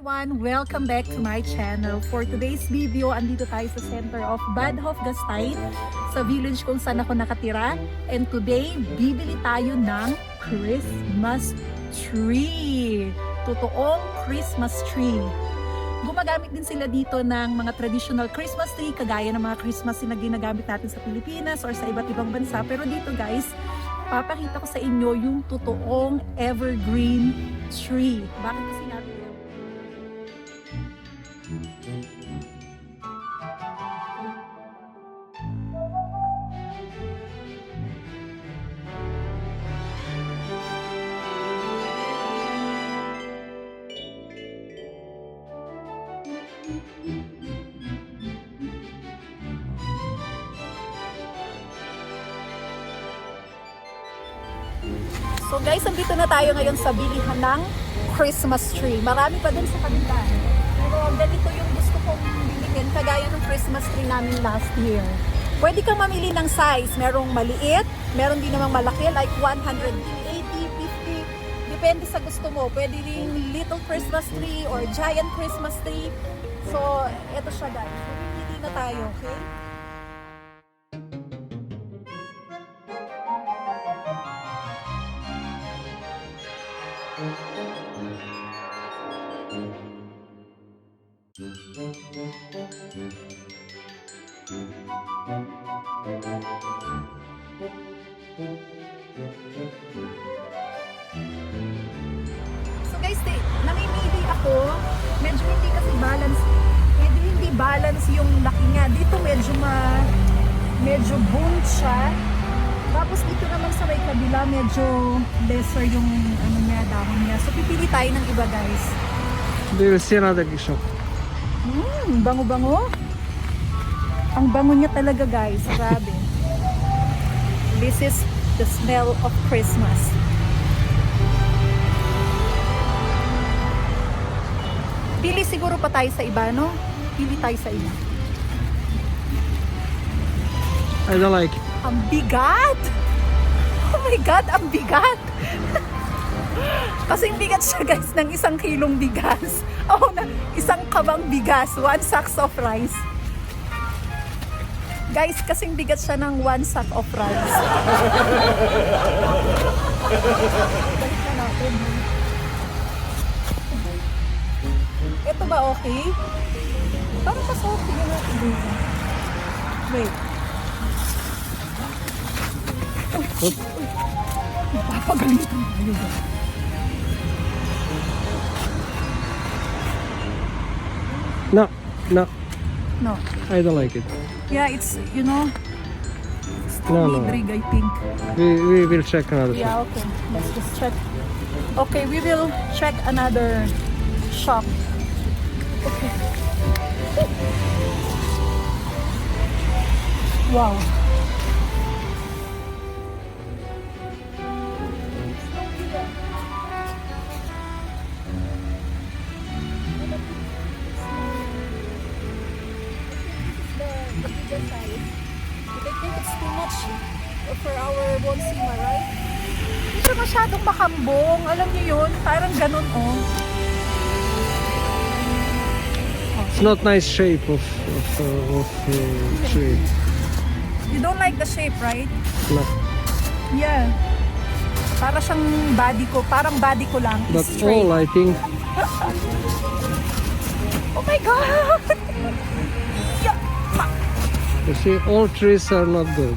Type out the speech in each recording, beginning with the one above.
Everyone, welcome back to my channel. For today's video, andito tayo sa center of Bad Hofgastein, sa village kung saan ako nakatira. And today, bibili tayo ng Christmas tree. Totoong Christmas tree. Gumagamit din sila dito ng mga traditional Christmas tree, kagaya ng mga Christmas na ginagamit natin sa Pilipinas or sa iba't ibang bansa. Pero dito guys, papakita ko sa inyo yung totoong evergreen tree. Bakit kasi natin yan? So guys, andito na tayo ngayon sa bilihan ng Christmas tree. Marami pa din sa kanila. Pero ganito yung gusto kong bilhin, kagaya ng Christmas tree namin last year. Pwede kang mamili ng size. Merong maliit, meron din namang malaki, like 180, 50. Depende sa gusto mo. Pwede rin little Christmas tree or giant Christmas tree. So, eto siya guys. Pili na tayo, okay? So guys, namimili ako. Medyo hindi kasi balance. Medyo hindi balance yung laki niya. Dito medyo bunt siya. Tapos dito naman sa may kabila, medyo lesser yung ano niya, dahon niya. So pipili tayo ng iba guys. They will see another shop. Bango-bango. Ang bango niya talaga guys, grabe. This is the smell of Christmas. Pili siguro pa tayo sa iba, no? Pili tayo sa iba. I don't like it. Ang bigat! Oh my God, ang bigat! Kasing bigat siya guys ng 1 kilong bigas. Oh, isang kabang bigas, 1 sacks of rice. Guys, kasing bigat siya ng 1 sack of rice. Balik na natin. Ito ba okay? Parang mas okay na natin. Wait. Papagalitan tayo ba? No, no, No. I don't like it. Yeah, it's, you know, it's too No, no. big, I think. We will check another Yeah, shop. okay. Let's just check. Okay, we will check another shop. Okay. Wow. I think it's too much for our bonsima, right? Hindi masyadong makambong. Alam niyo yun? Parang ganun, oh. It's not nice shape of tree. You don't like the shape, right? No. Yeah. Para siyang body ko. Parang body ko lang. Is That's straight. all I think. Oh my God! Yeah. You see, all trees are not good.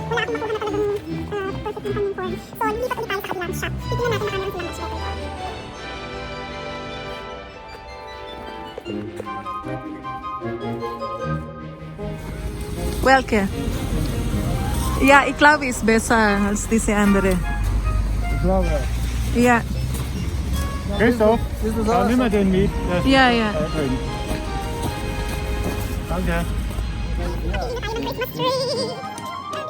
wala akong makuha na talagang perfect yung kanyang form. So, lilipat ulit tayo sa kabilang shop. Titignan natin na kanyang silang much better. Welke. Ja, ik glaube, is besser als diese andere. Flower. Ja, Christoph, Ist das nimm mal den mit. Der ist ja, ja. da drin. Danke. Bili na tayo ng Christmas tree!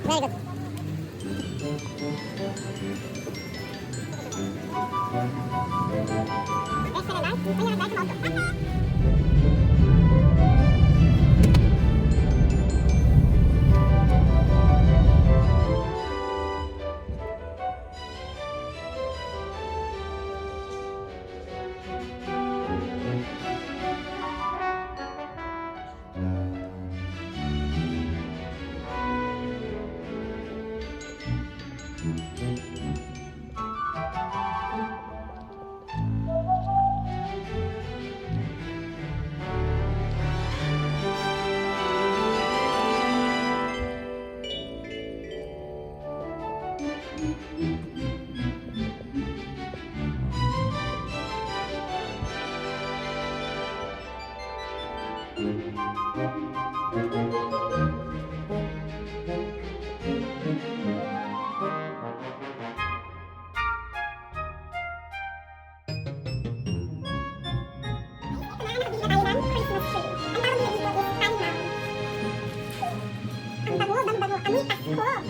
Very good. Rest na lang. May nagdahil sa auto.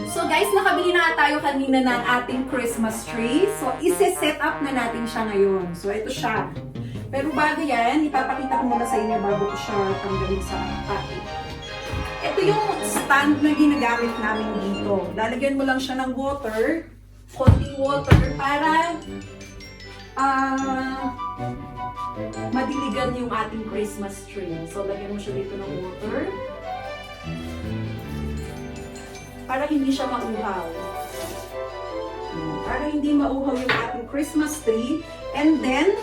So guys, nakabili na tayo kanina ng ating Christmas tree. So ise-set up na natin siya ngayon. So ito siya. Pero bago yan, ipapakita ko muna sa inyo bago ko siya tanggalin sa atin. Ito yung stand na ginagamit namin dito. Lalagyan mo lang siya ng water, konting water para madiligan yung ating Christmas tree. So lagyan mo siya dito ng water. Para hindi siya mauhaw. Para hindi mauhaw yung ating Christmas tree. And then,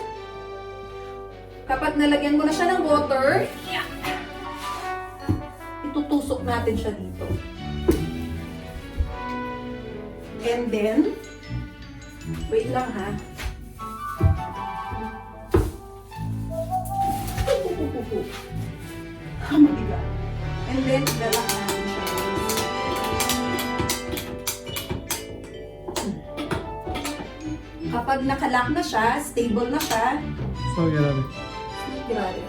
kapag nalagyan mo na siya ng water, itutusok natin siya dito. And then, wait lang ha. Mabigat. And then, lalak natin siya. Kapag nakalock na siya, stable na siya, So grabe. grabe.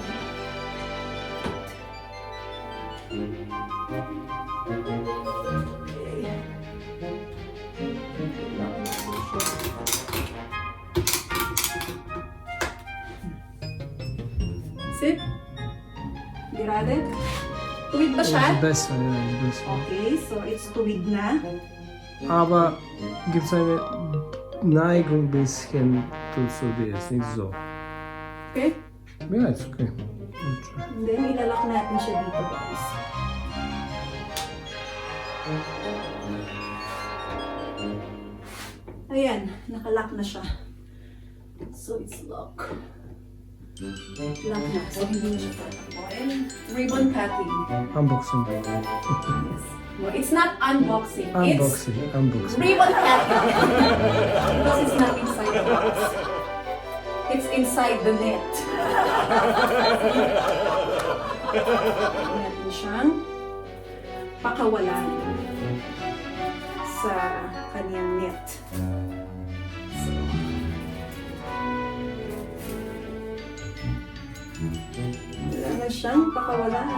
Sit. Gerade. Tuwid ba siya? Ist besser, ja, ist besser. Okay, so it's tuwid na. Aber gibt es eine Neigung bisschen zu dir, ist nicht so. Okay? Ja, ist okay. And then, ilalak natin siya dito, guys. Ayan, nakalock na siya. So, it's lock. Lock na. So, hindi na siya tatakbo. And ribbon cutting. Unboxing. Yes. No, it's not unboxing. It's Unboxing. ribbon cutting. Because it's not inside the box. It's inside the net. Natin siyang pakawalan sa kanyang net. So, kailangan siyang pakawalan.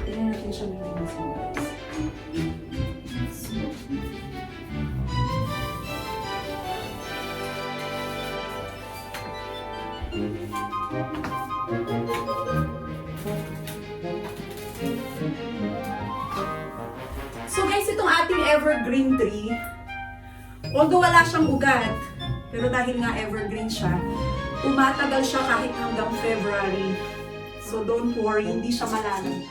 Tingnan natin siya may linisin, guys. So, so guys, itong ating evergreen tree, although wala siyang ugat, Pero dahil nga evergreen siya, umatagal siya kahit hanggang February. So don't worry, hindi siya malalim.